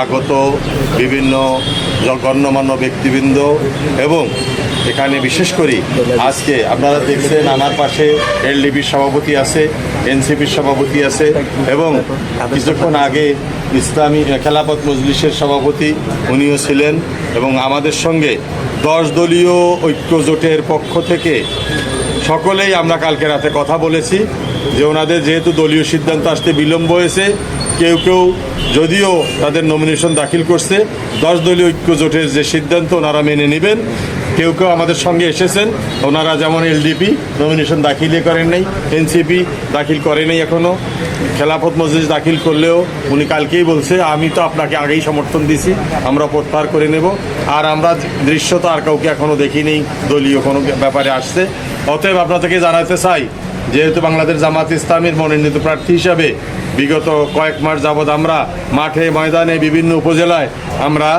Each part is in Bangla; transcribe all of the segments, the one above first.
আগত বিভিন্ন গণ্যমান্য ব্যক্তিবৃন্দ এবং এখানে বিশেষ করে আজকে আপনারা দেখছেন আমার পাশে এলডিপির সভাপতি আছে, এনসিপির সভাপতি আছে এবং কিছুক্ষণ আগে ইসলামী খেলাফত মজলিসের সভাপতি উনিও ছিলেন এবং আমাদের সঙ্গে 10 দলীয় ঐক্য জোটের পক্ষ থেকে সকলেই আমরা কালকে রাতে কথা বলেছি যে ওনাদের যেহেতু দলীয় সিদ্ধান্ত আসতে বিলম্ব হয়েছে, কেউ কেউ যদিও তাদের নমিনেশন দাখিল করছে 10 দলীয় ঐক্য জোটের যে সিদ্ধান্ত ওনারা মেনে নেবেন। কেউ কেউ আমাদের সঙ্গে এসেছেন, ওনারা যেমন এলডিপি নমিনেশন দাখিলই করেন নাই, এনসিপি দাখিল করে নাই, এখনও খেলাফত মজলিস দাখিল করলেও উনি কালকেই বলছে আমি তো আপনাকে আগেই সমর্থন দিছি, আমরা প্রত্যাহার করে নেব। আর আমরা দৃশ্যত আর কাউকে এখনও দেখিনি দলীয় কোনো ব্যাপারে আসছে। অতএব আপনাদেরকে জানাতে চাই, যেহেতু বাংলাদেশ জামাত ইসলামীর মনোনীত প্রার্থী হিসাবে বিগত কয়েক মাস যাবৎ আমরা মাঠে ময়দানে বিভিন্ন উপজেলায় আমরা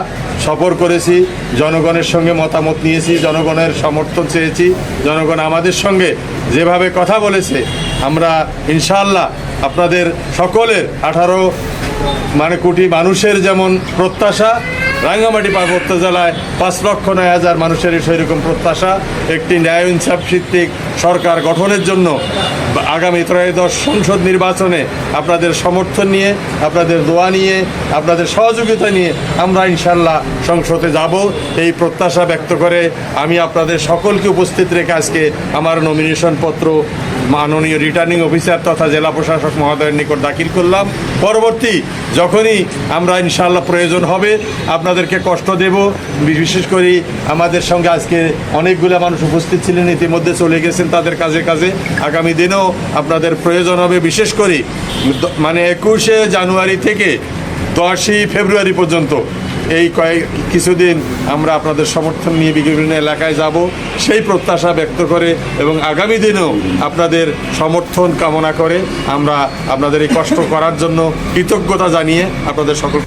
সফর করেছি, জনগণের সঙ্গে মতামত নিয়েছি, জনগণের সমর্থন চেয়েছি। জনগণ আমাদের সঙ্গে যেভাবে কথা বলেছে আমরা ইনশাআল্লাহ আপনাদের সকলের 18 কোটি মানুষের যেমন প্রত্যাশা, রাঙ্গামাটি পার্বত্য জেলায় 5,09,000 মানুষের সেরকম প্রত্যাশা একটি ন্যায় ইনসাফ ভিত্তিক সরকার গঠনের জন্য আগামী ত্রয়োদশ সংসদ নির্বাচনে আপনাদের সমর্থন নিয়ে, আপনাদের দোয়া নিয়ে, আপনাদের সহযোগিতা নিয়ে আমরা ইনশাল্লাহ সংসদে যাব। এই প্রত্যাশা ব্যক্ত করে আমি আপনাদের সকলকে উপস্থিত রেখে আজকে আমার নমিনেশন পত্র মাননীয় রিটার্নিং অফিসার তথা জেলা প্রশাসক মহোদয়ের নিকট দাখিল করলাম। পরবর্তী যখনই আমরা ইনশাআল্লাহ প্রয়োজন হবে আপনাদেরকে কষ্ট দেব। বিশেষ করে আমাদের সঙ্গে আজকে অনেকগুলো মানুষ উপস্থিত ছিলেন, ইতিমধ্যে চলে গেছেন তাদের কাজে। আগামী দিনেও আপনাদের প্রয়োজন হবে। বিশেষ করে 21শে জানুয়ারি থেকে 10ই ফেব্রুয়ারি পর্যন্ত এই কিছুদিন আমরা আপনাদের সমর্থন নিয়ে বিভিন্ন এলাকায় যাব, সেই প্রত্যাশা ব্যক্ত করে এবং আগামী দিনেও আপনাদের সমর্থন কামনা করে আমরা আপনাদের এই কষ্ট করার জন্য কৃতজ্ঞতা জানিয়ে আপনাদের সকল